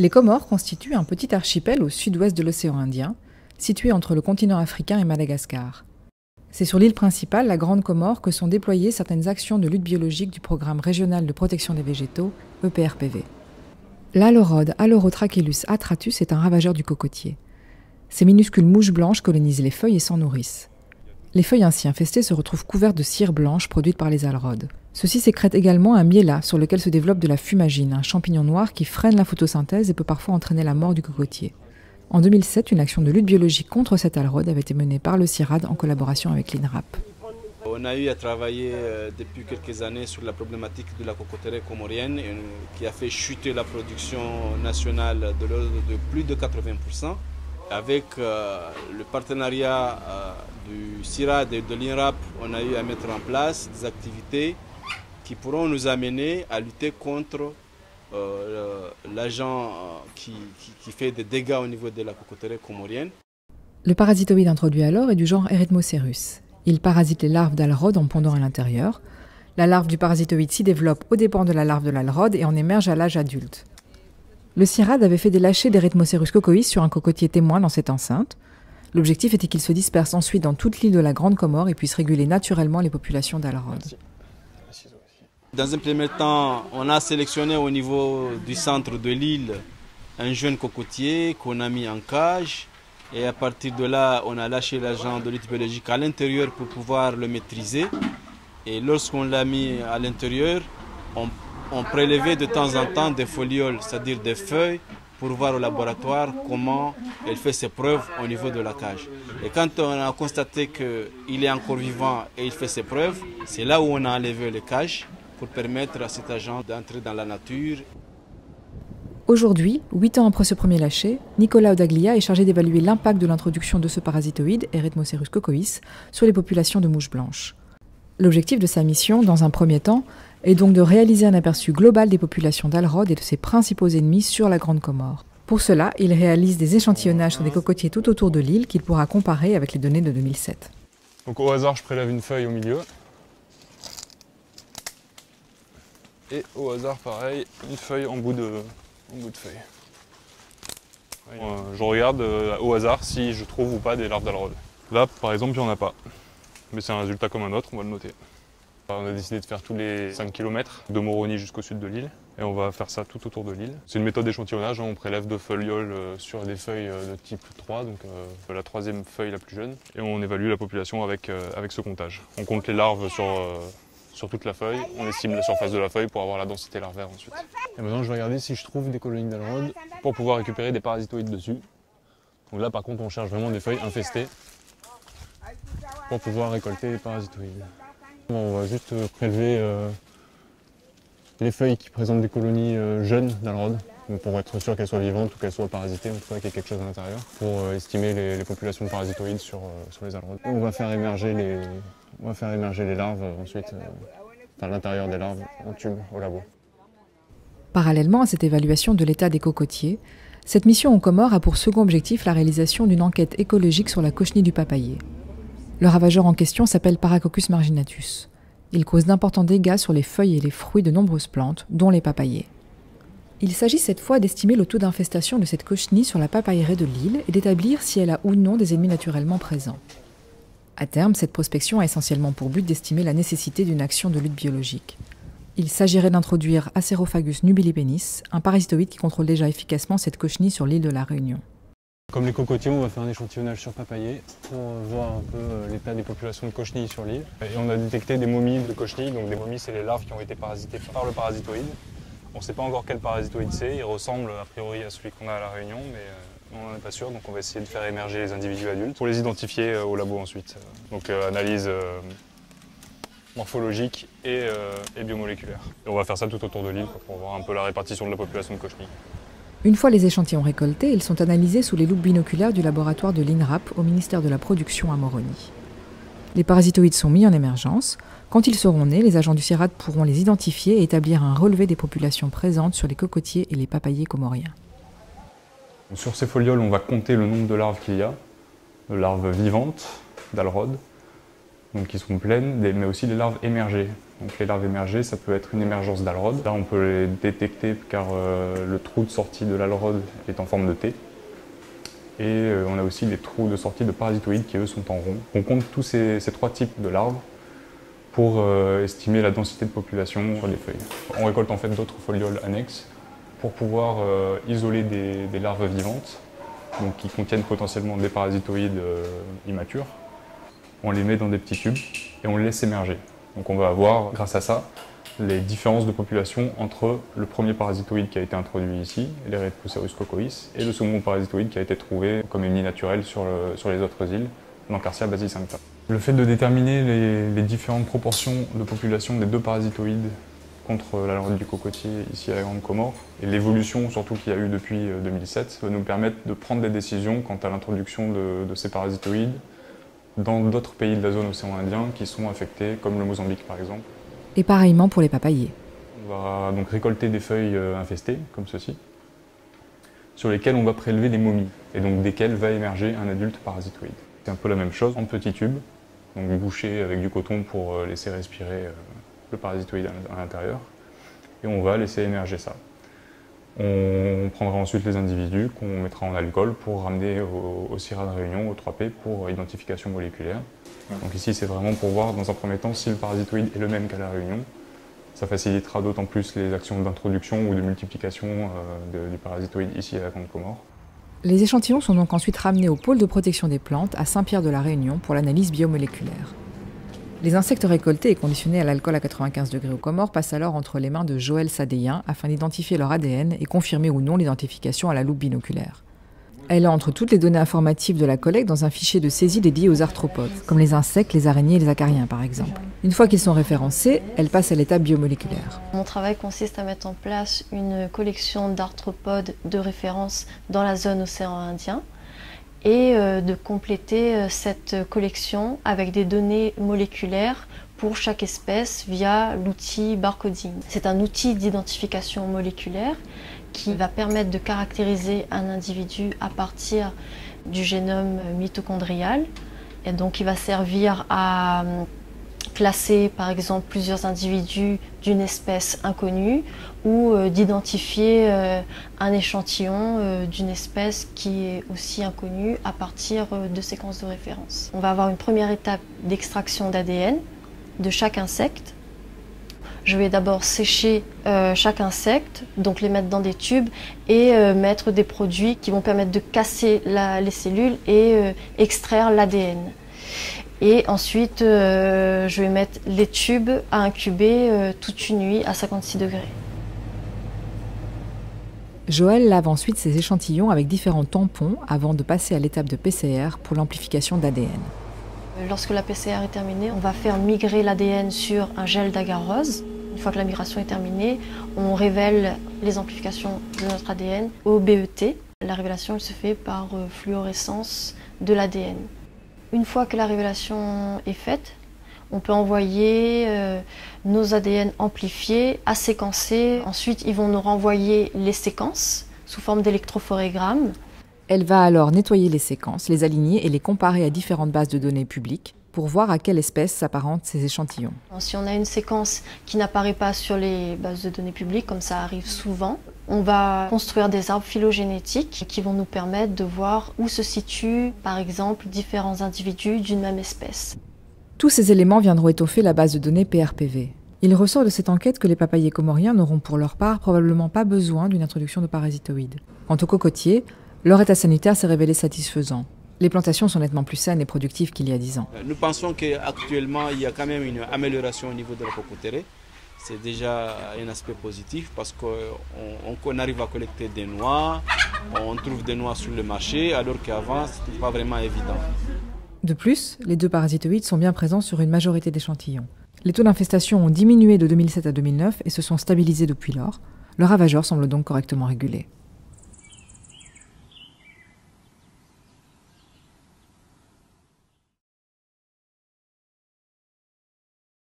Les Comores constituent un petit archipel au sud-ouest de l'océan Indien, situé entre le continent africain et Madagascar. C'est sur l'île principale, la Grande Comore, que sont déployées certaines actions de lutte biologique du Programme régional de protection des végétaux, EPRPV. L'Allorode Allorotrachelus atratus est un ravageur du cocotier. Ces minuscules mouches blanches colonisent les feuilles et s'en nourrissent. Les feuilles ainsi infestées se retrouvent couvertes de cire blanche produite par les allorodes. Ceux-ci sécrètent également un miella sur lequel se développe de la fumagine, un champignon noir qui freine la photosynthèse et peut parfois entraîner la mort du cocotier. En 2007, une action de lutte biologique contre cette alrode avait été menée par le CIRAD en collaboration avec l'INRAP. On a eu à travailler depuis quelques années sur la problématique de la cocoterie comorienne qui a fait chuter la production nationale de l'ordre de plus de 80%. Avec le partenariat du CIRAD et de l'INRAP, on a eu à mettre en place des activités qui pourront nous amener à lutter contre l'agent qui fait des dégâts au niveau de la cocoterie comorienne. Le parasitoïde introduit alors est du genre Erythmocerus. Il parasite les larves d'alrode en pondant à l'intérieur. La larve du parasitoïde s'y développe aux dépens de la larve de l'alrode et en émerge à l'âge adulte. Le CIRAD avait fait des lâchers d'Erythmocerus cocoïs sur un cocotier témoin dans cette enceinte. L'objectif était qu'il se disperse ensuite dans toute l'île de la Grande Comore et puisse réguler naturellement les populations d'alrode. Dans un premier temps, on a sélectionné au niveau du centre de l'île un jeune cocotier qu'on a mis en cage. Et à partir de là, on a lâché l'agent de lutte biologique à l'intérieur pour pouvoir le maîtriser. Et lorsqu'on l'a mis à l'intérieur, on prélevait de temps en temps des folioles, c'est-à-dire des feuilles, pour voir au laboratoire comment elle fait ses preuves au niveau de la cage. Et quand on a constaté qu'il est encore vivant et il fait ses preuves, c'est là où on a enlevé les cages pour permettre à cet agent d'entrer dans la nature. Aujourd'hui, 8 ans après ce premier lâcher, Nicolas Odaglia est chargé d'évaluer l'impact de l'introduction de ce parasitoïde, Erythmocerus cocoïs, sur les populations de mouches blanches. L'objectif de sa mission, dans un premier temps, est donc de réaliser un aperçu global des populations d'alrode et de ses principaux ennemis sur la Grande Comore. Pour cela, il réalise des échantillonnages sur des cocotiers tout autour de l'île qu'il pourra comparer avec les données de 2007. Donc au hasard, je prélève une feuille au milieu. Et au hasard, pareil, une feuille en bout de feuille. Je regarde au hasard si je trouve ou pas des larves d'alrode. Là, par exemple, il n'y en a pas. Mais c'est un résultat comme un autre, on va le noter. On a décidé de faire tous les 5 km de Moroni jusqu'au sud de l'île. Et on va faire ça tout autour de l'île. C'est une méthode d'échantillonnage, on prélève 2 folioles sur des feuilles de type 3, donc la 3e feuille la plus jeune. Et on évalue la population avec ce comptage. On compte les larves sur toute la feuille, on estime la surface de la feuille pour avoir la densité larvaire ensuite. Et maintenant je vais regarder si je trouve des colonies d'alrode pour pouvoir récupérer des parasitoïdes dessus. Donc là par contre on cherche vraiment des feuilles infestées pour pouvoir récolter les parasitoïdes. On va juste prélever les feuilles qui présentent des colonies jeunes d'alrode, pour être sûr qu'elles soient vivantes ou qu'elles soient parasitées, en tout cas qu'il y ait quelque chose à l'intérieur, pour estimer les populations de parasitoïdes sur les alrodes. On va faire émerger les larves ensuite, à l'intérieur des larves en tube au labo. Parallèlement à cette évaluation de l'état des cocotiers, cette mission aux Comores a pour second objectif la réalisation d'une enquête écologique sur la cochenille du papayer. Le ravageur en question s'appelle Paracoccus marginatus. Il cause d'importants dégâts sur les feuilles et les fruits de nombreuses plantes, dont les papayers. Il s'agit cette fois d'estimer le taux d'infestation de cette cochenille sur la papayerie de l'île et d'établir si elle a ou non des ennemis naturellement présents. À terme, cette prospection a essentiellement pour but d'estimer la nécessité d'une action de lutte biologique. Il s'agirait d'introduire Acerofagos nubilipennis, un parasitoïde qui contrôle déjà efficacement cette cochenille sur l'île de la Réunion. Comme les cocotiers, on va faire un échantillonnage sur papayer pour voir un peu l'état des populations de cochenilles sur l'île. Et on a détecté des momies de cochenilles, donc des momies c'est les larves qui ont été parasitées par le parasitoïde. On ne sait pas encore quel parasitoïde c'est, il ressemble a priori à celui qu'on a à la Réunion, mais on n'en est pas sûr, donc on va essayer de faire émerger les individus adultes pour les identifier au labo ensuite. Donc analyse morphologique et biomoléculaire. Et on va faire ça tout autour de l'île pour voir un peu la répartition de la population de cochenilles. Une fois les échantillons récoltés, ils sont analysés sous les loupes binoculaires du laboratoire de l'INRAP au ministère de la Production à Moroni. Les parasitoïdes sont mis en émergence. Quand ils seront nés, les agents du CIRAD pourront les identifier et établir un relevé des populations présentes sur les cocotiers et les papayers comoriens. Sur ces folioles, on va compter le nombre de larves qu'il y a, de larves vivantes d'alrode, donc qui sont pleines, mais aussi les larves émergées. Donc les larves émergées, ça peut être une émergence d'alrod. Là, on peut les détecter car le trou de sortie de l'alrod est en forme de T. Et on a aussi des trous de sortie de parasitoïdes qui, eux, sont en rond. On compte tous ces trois types de larves pour estimer la densité de population sur les feuilles. On récolte en fait d'autres folioles annexes pour pouvoir isoler des larves vivantes, donc qui contiennent potentiellement des parasitoïdes immatures. On les met dans des petits tubes et on les laisse émerger. Donc on va avoir, grâce à ça, les différences de population entre le premier parasitoïde qui a été introduit ici, l'Erythrocerus cocoïs, et le second parasitoïde qui a été trouvé comme ennemi naturel sur les autres îles, l'Encarsia basicincta. Le fait de déterminer les différentes proportions de population des deux parasitoïdes contre la larve du cocotier ici à la Grande Comore, et l'évolution surtout qu'il y a eu depuis 2007, va nous permettre de prendre des décisions quant à l'introduction de ces parasitoïdes dans d'autres pays de la zone océan Indien qui sont affectés, comme le Mozambique par exemple. Et pareillement pour les papayers. On va donc récolter des feuilles infestées, comme ceci, sur lesquelles on va prélever les momies, et donc desquelles va émerger un adulte parasitoïde. C'est un peu la même chose en petits tubes, donc bouchés avec du coton pour laisser respirer le parasitoïde à l'intérieur, et on va laisser émerger ça. On prendra ensuite les individus qu'on mettra en alcool pour ramener au CIRA de Réunion, au 3P, pour identification moléculaire. Donc ici, c'est vraiment pour voir dans un premier temps si le parasitoïde est le même qu'à la Réunion. Ça facilitera d'autant plus les actions d'introduction ou de multiplication du parasitoïde ici à la Grande Comore. Les échantillons sont donc ensuite ramenés au pôle de protection des plantes à Saint-Pierre de la Réunion pour l'analyse biomoléculaire. Les insectes récoltés et conditionnés à l'alcool à 95 degrés aux Comores passent alors entre les mains de Joël Sadéen afin d'identifier leur ADN et confirmer ou non l'identification à la loupe binoculaire. Elle entre toutes les données informatives de la collecte dans un fichier de saisie dédié aux arthropodes, comme les insectes, les araignées et les acariens par exemple. Une fois qu'ils sont référencés, elle passe à l'étape biomoléculaire. Mon travail consiste à mettre en place une collection d'arthropodes de référence dans la zone océan Indien, et de compléter cette collection avec des données moléculaires pour chaque espèce via l'outil barcoding. C'est un outil d'identification moléculaire qui va permettre de caractériser un individu à partir du génome mitochondrial, et donc il va servir à classer par exemple plusieurs individus d'une espèce inconnue ou d'identifier un échantillon d'une espèce qui est aussi inconnue à partir de séquences de référence. On va avoir une première étape d'extraction d'ADN de chaque insecte. Je vais d'abord sécher chaque insecte, donc les mettre dans des tubes et mettre des produits qui vont permettre de casser les cellules et extraire l'ADN. Et ensuite, je vais mettre les tubes à incuber toute une nuit à 56 degrés. Joël lave ensuite ses échantillons avec différents tampons avant de passer à l'étape de PCR pour l'amplification d'ADN. Lorsque la PCR est terminée, on va faire migrer l'ADN sur un gel d'agarose. Une fois que la migration est terminée, on révèle les amplifications de notre ADN au BET. La révélation elle se fait par fluorescence de l'ADN. Une fois que la révélation est faite, on peut envoyer nos ADN amplifiés à séquencer. Ensuite, ils vont nous renvoyer les séquences sous forme d'électrophorégramme. Elle va alors nettoyer les séquences, les aligner et les comparer à différentes bases de données publiques pour voir à quelle espèce s'apparentent ces échantillons. Si on a une séquence qui n'apparaît pas sur les bases de données publiques, comme ça arrive souvent, on va construire des arbres phylogénétiques qui vont nous permettre de voir où se situent, par exemple, différents individus d'une même espèce. Tous ces éléments viendront étoffer la base de données PRPV. Il ressort de cette enquête que les papayers comoriens n'auront pour leur part probablement pas besoin d'une introduction de parasitoïdes. Quant aux cocotiers, leur état sanitaire s'est révélé satisfaisant. Les plantations sont nettement plus saines et productives qu'il y a 10 ans. Nous pensons qu'actuellement, il y a quand même une amélioration au niveau de la cocoterie. C'est déjà un aspect positif parce qu'on arrive à collecter des noix, on trouve des noix sur le marché, alors qu'avant, ce n'était pas vraiment évident. De plus, les deux parasitoïdes sont bien présents sur une majorité d'échantillons. Les taux d'infestation ont diminué de 2007 à 2009 et se sont stabilisés depuis lors. Le ravageur semble donc correctement régulé.